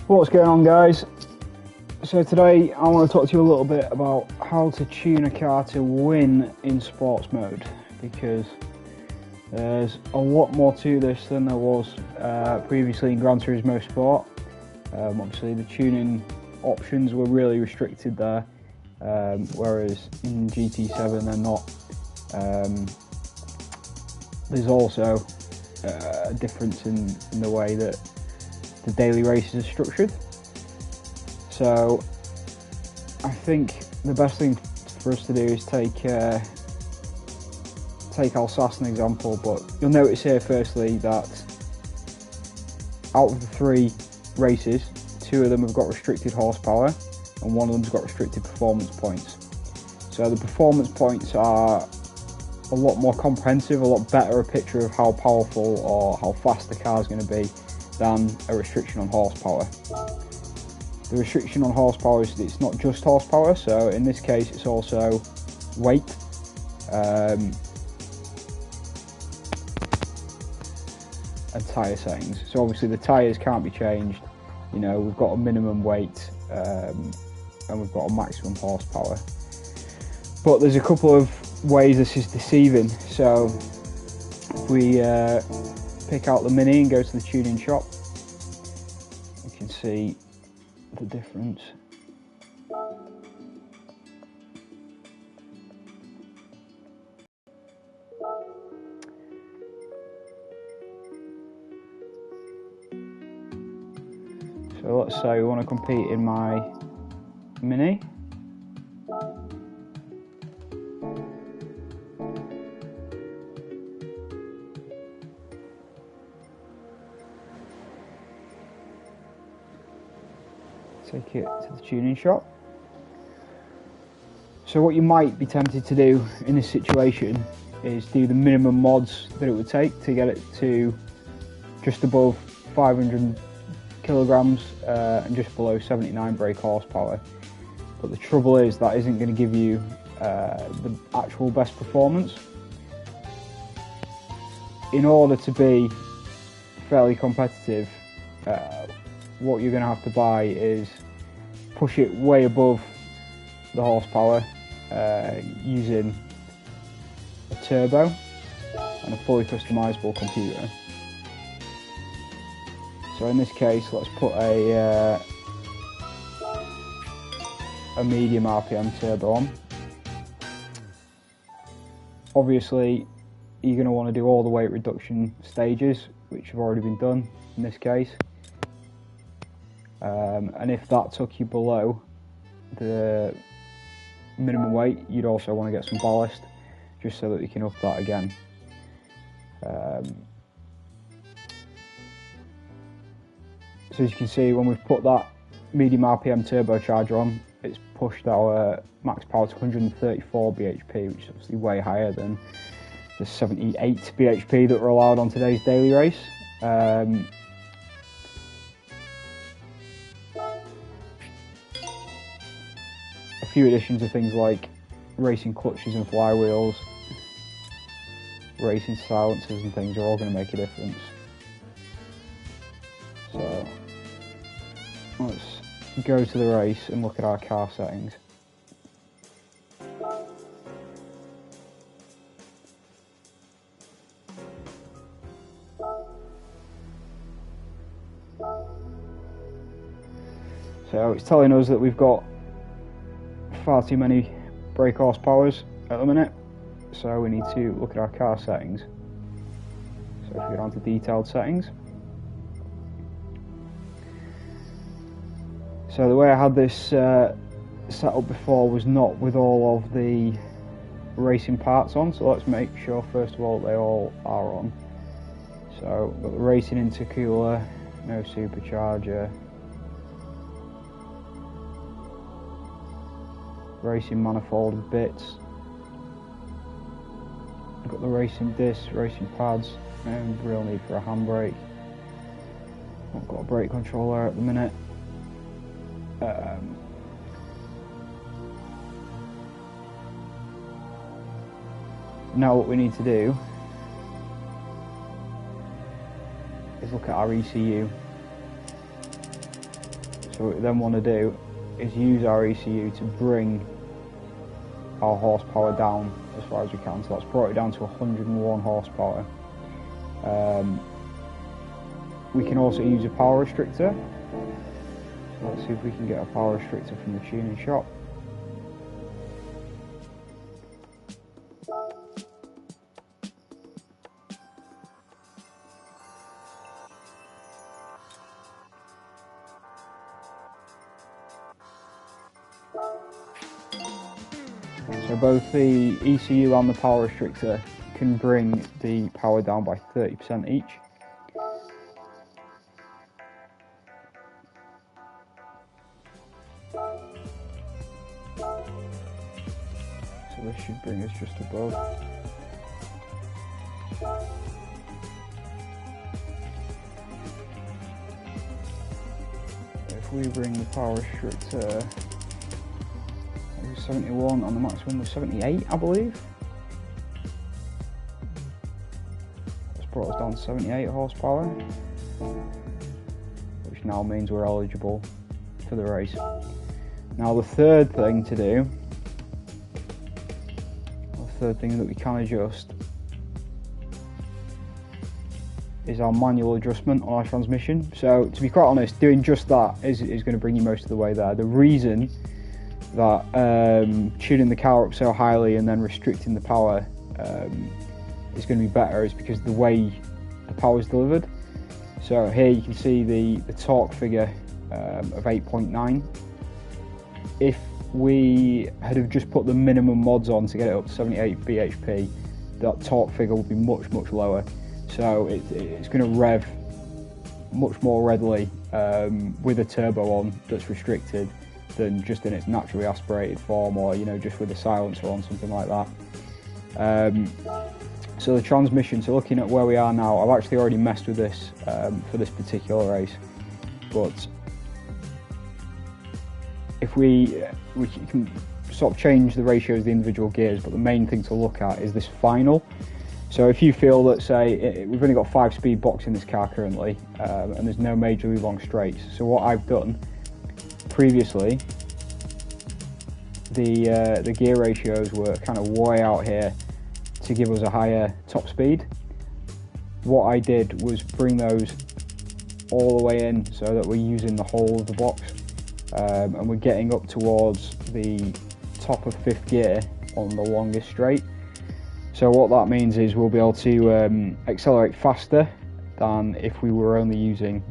What's going on, guys? So today I want to talk to you a little bit about how to tune a car to win in sports mode, because there's a lot more to this than there was previously in Gran Turismo Sport. Obviously the tuning options were really restricted there, whereas in GT7 they're not. There's also a difference in the way that the daily races are structured. So I think the best thing for us to do is take Alsace as an example, but you'll notice here firstly that out of the 3 races, 2 of them have got restricted horsepower and 1 of them's got restricted performance points. So the performance points are a lot more comprehensive, a lot better a picture of how powerful or how fast the car is going to be than a restriction on horsepower. The restriction on horsepower is it's not just horsepower, so in this case it's also weight. And tyre settings. So obviously the tyres can't be changed. You know, we've got a minimum weight and we've got a maximum horsepower. But there's a couple of ways this is deceiving. So if we pick out the Mini and go to the tuning shop, you can see the difference. So let's say we want to compete in my Mini. Take it to the tuning shop. So what you might be tempted to do in this situation is do the minimum mods that it would take to get it to just above 500 kilograms and just below 79 brake horsepower. But the trouble is that isn't going to give you the actual best performance. In order to be fairly competitive, what you're going to have to buy is push it way above the horsepower using a turbo and a fully customizable computer. So in this case, let's put a medium RPM turbo on. Obviously, you're going to want to do all the weight reduction stages, which have already been done in this case. And if that took you below the minimum weight, you'd also want to get some ballast, just so that you can up that again. So as you can see, when we've put that medium RPM turbocharger on, it's pushed our max power to 134 bhp, which is obviously way higher than the 78 bhp that were allowed on today's daily race. A few additions of things like racing clutches and flywheels, racing silencers and things are all going to make a difference. So let's go to the race and look at our car settings. So it's telling us that we've got far too many brake horsepowers at the minute, so we need to look at our car settings. So if we go down to detailed settings, so the way I had this set up before was not with all of the racing parts on, so let's make sure first of all they all are on. So we've got the racing intercooler, no supercharger, racing manifold and bits. I've got the racing discs, racing pads, and real need for a handbrake. I've got a brake controller at the minute. Now what we need to do is look at our ECU. So what we then want to do is use our ECU to bring our horsepower down as far as we can. So that's brought it down to 101 horsepower. We can also use a power restrictor. So let's see if we can get a power restrictor from the tuning shop. So both the ECU and the power restrictor can bring the power down by 30% each. So this should bring us just above. If we bring the power restrictor 71 on the maximum was 78, I believe. That's brought us down to 78 horsepower, which now means we're eligible for the race. Now the third thing to do, the third thing that we can adjust, is our manual adjustment on our transmission. So to be quite honest, doing just that is going to bring you most of the way there. The reason that tuning the car up so highly and then restricting the power is going to be better is because the way the power is delivered. So here you can see the torque figure of 8.9. If we had have just put the minimum mods on to get it up to 78 bhp, that torque figure would be much lower. So it's going to rev much more readily with a turbo on that's restricted than just in its naturally aspirated form, or just with a silencer on, something like that. So the transmission, so looking at where we are now, I've actually already messed with this for this particular race, but if we can sort of change the ratios of the individual gears, but the main thing to look at is this final. So if you feel that, say, we've only got 5-speed box in this car currently, and there's no majorly long straights, so what I've done previously, the gear ratios were kind of way out here to give us a higher top speed. What I did was bring those all the way in so that we're using the whole of the box, and we're getting up towards the top of 5th gear on the longest straight. So what that means is we'll be able to accelerate faster than if we were only using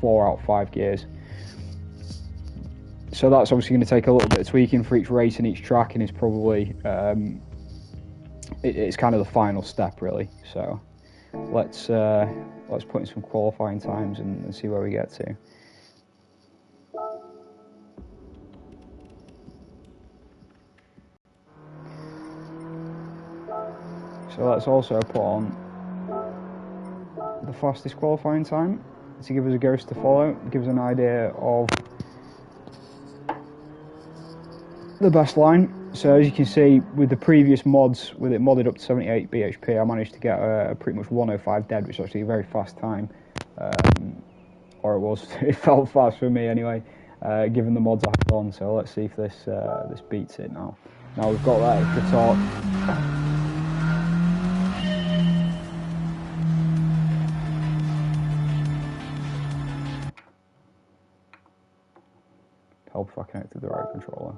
4 out of 5 gears. So that's obviously going to take a little bit of tweaking for each race and each track, and it's probably it's kind of the final step really. So let's put in some qualifying times and see where we get to. So let's also put on the fastest qualifying time to give us a ghost to follow, give us an idea of the best line. So as you can see, with the previous mods, with it modded up to 78 bhp, I managed to get a pretty much 105 dead, which is actually a very fast time, or it was. It felt fast for me anyway, given the mods I had on. So let's see if this beats it now. Now we've got that extra torque. Help if I connected the right controller.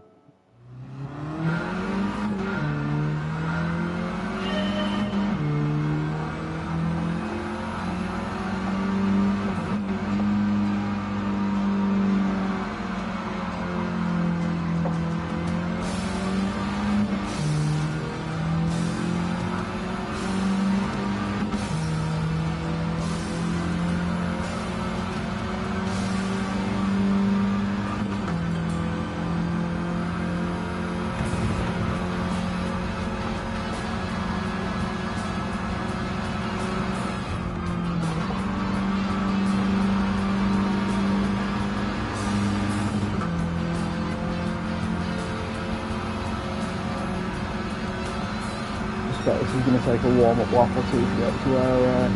This is going to take a warm-up lap or two to get to where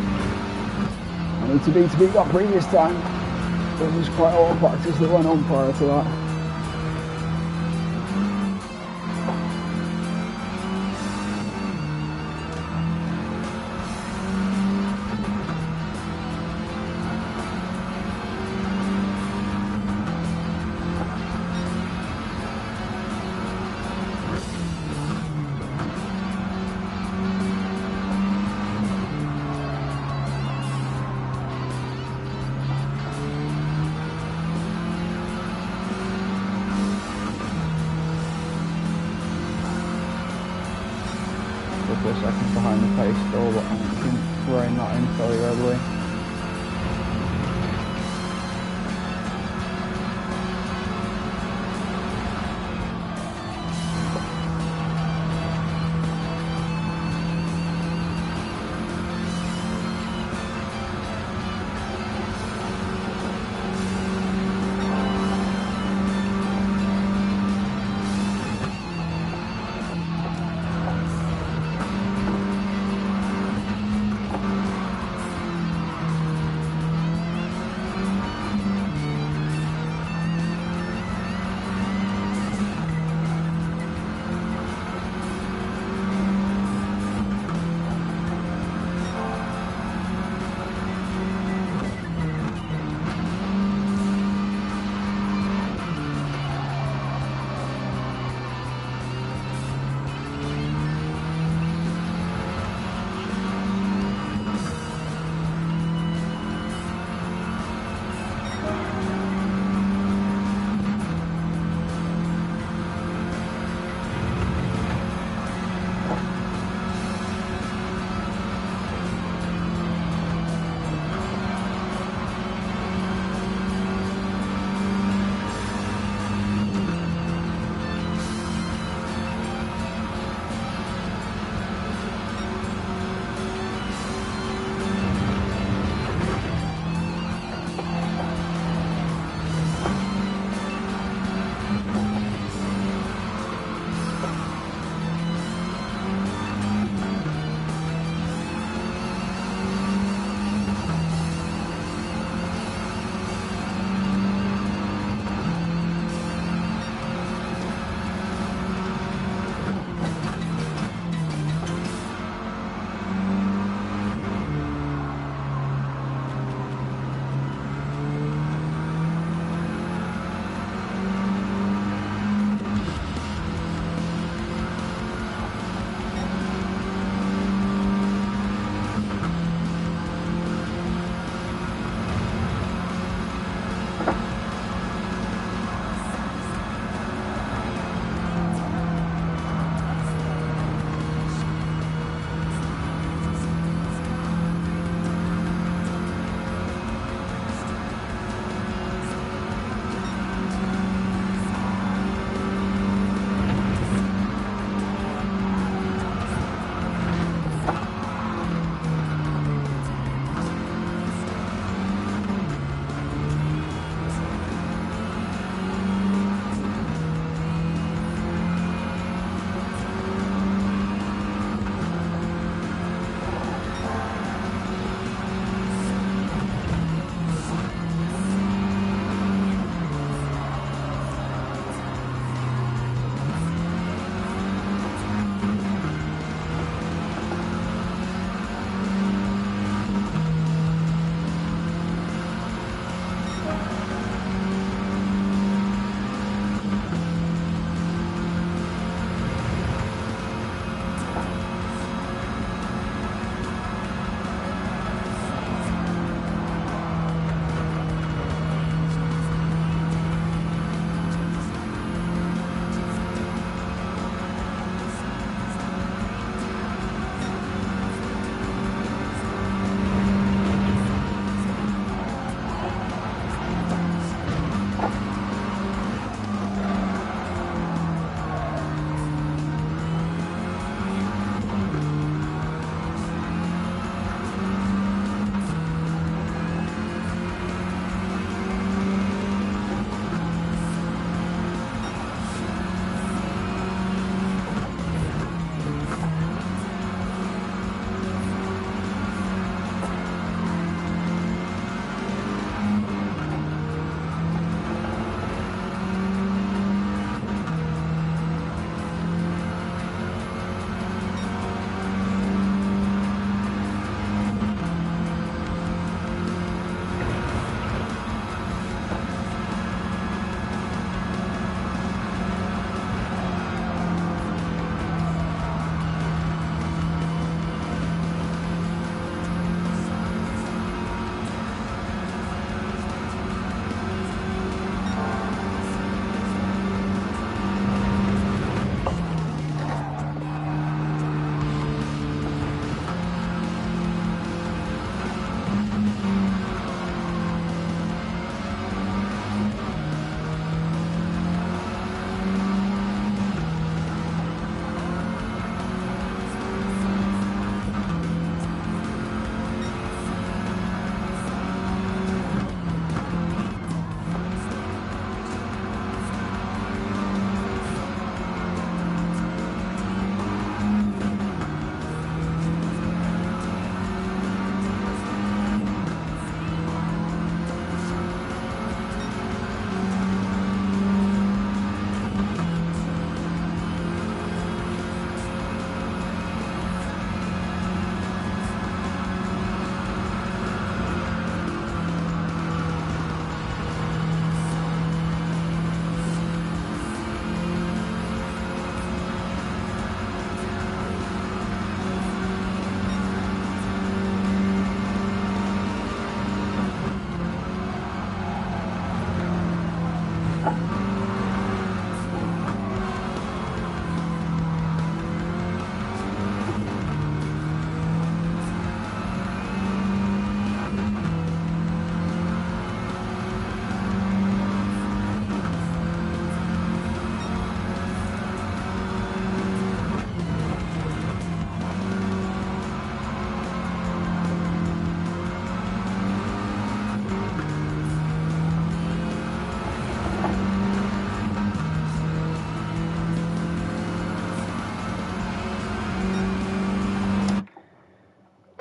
I need to beat that previous time. There was quite a lot of practice that went on prior to that. A second behind the pace still, but I think throwing that in fairly readily.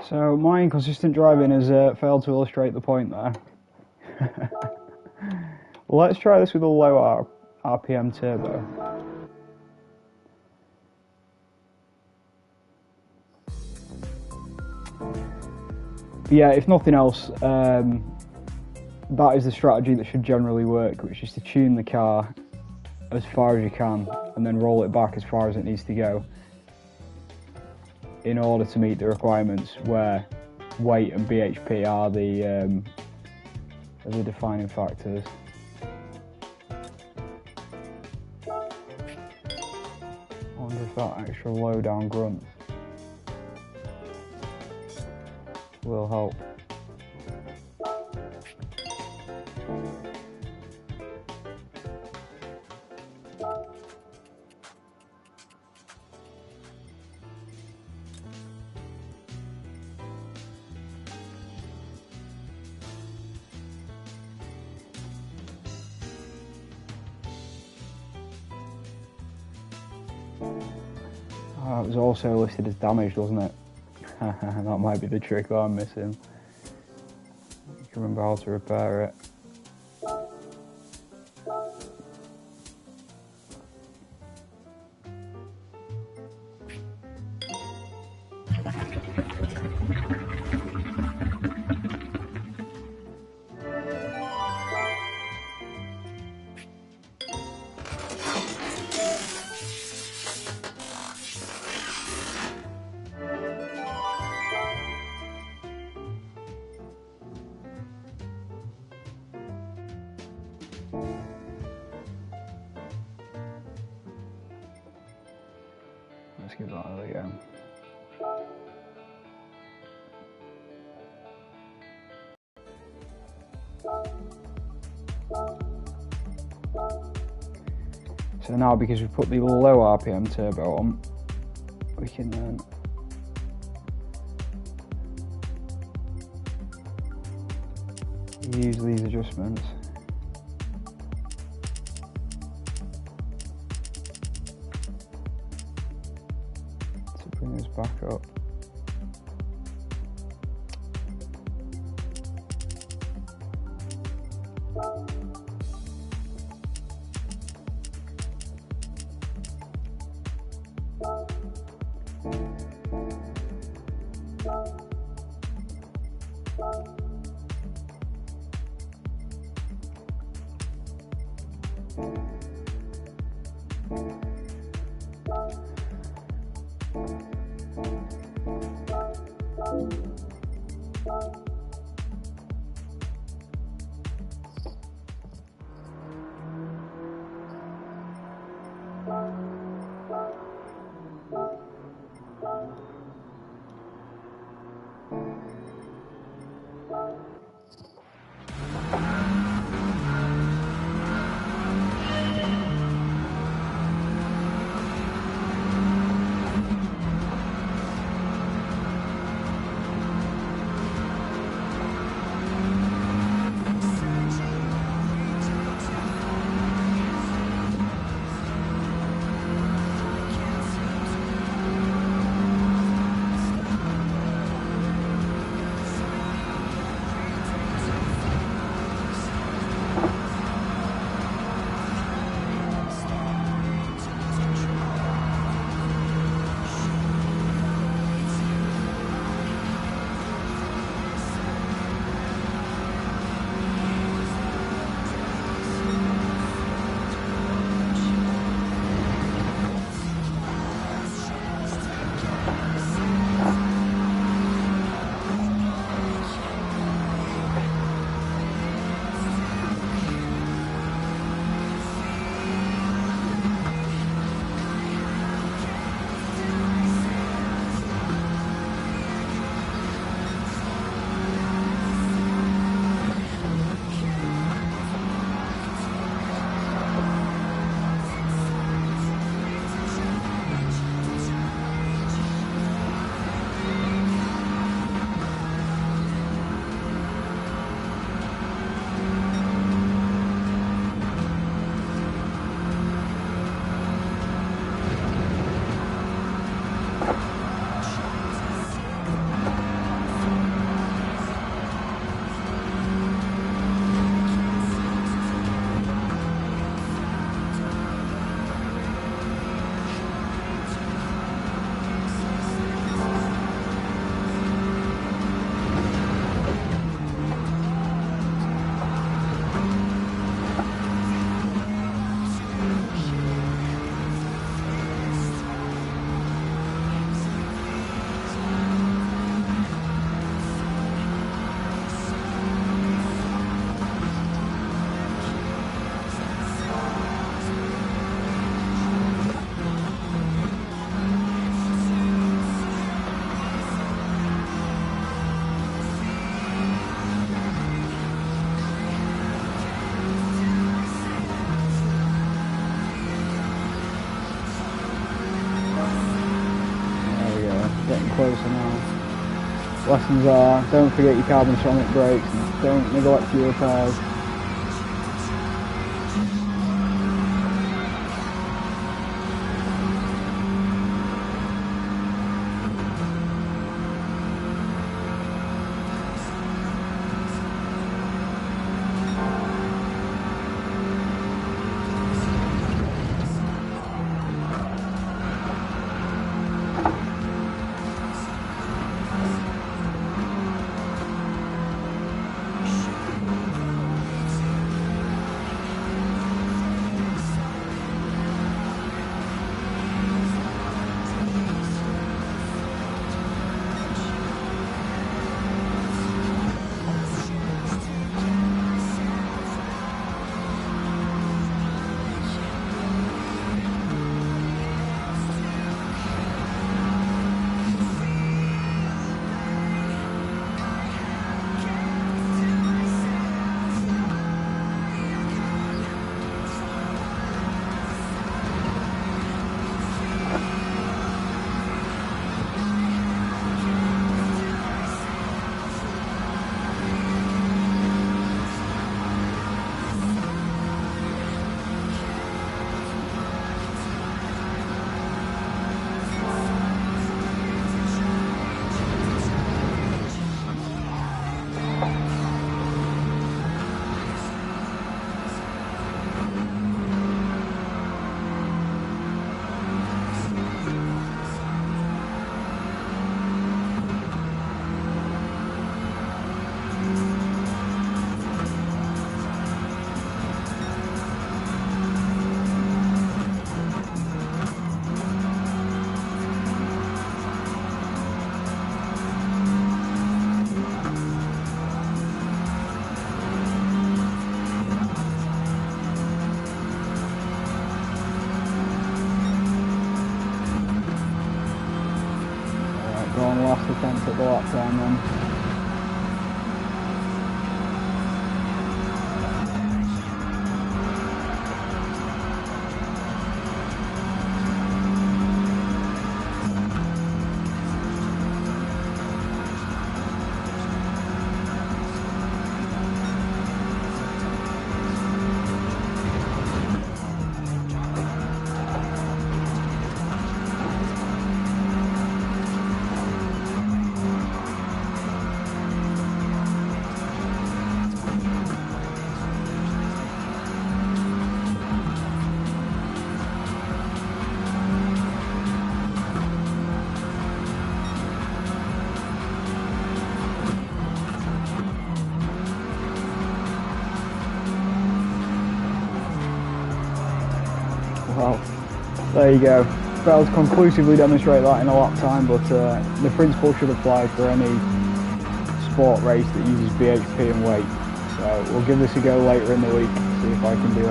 So my inconsistent driving has failed to illustrate the point there. Well, let's try this with a low RPM turbo. Yeah, if nothing else, that is the strategy that should generally work, which is to tune the car as far as you can and then roll it back as far as it needs to go in order to meet the requirements where weight and BHP are the defining factors. I wonder if that extra low down grunt will help. Oh, it was also listed as damaged, wasn't it? That might be the trick that I'm missing. You can remember how to repair it. Let's give that another go. So now, because we've put the low RPM turbo on, we can use these adjustments to bring us back up. closer now. Lessons are, don't forget your carbon ceramic brakes and don't neglect your repairs. Go on, last attempt at the lap time then. Well, there you go. Failed to conclusively demonstrate that in a lap time, but the principle should apply for any sport race that uses BHP and weight. So we'll give this a go later in the week, see if I can do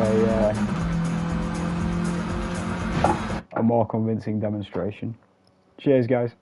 a more convincing demonstration. Cheers, guys.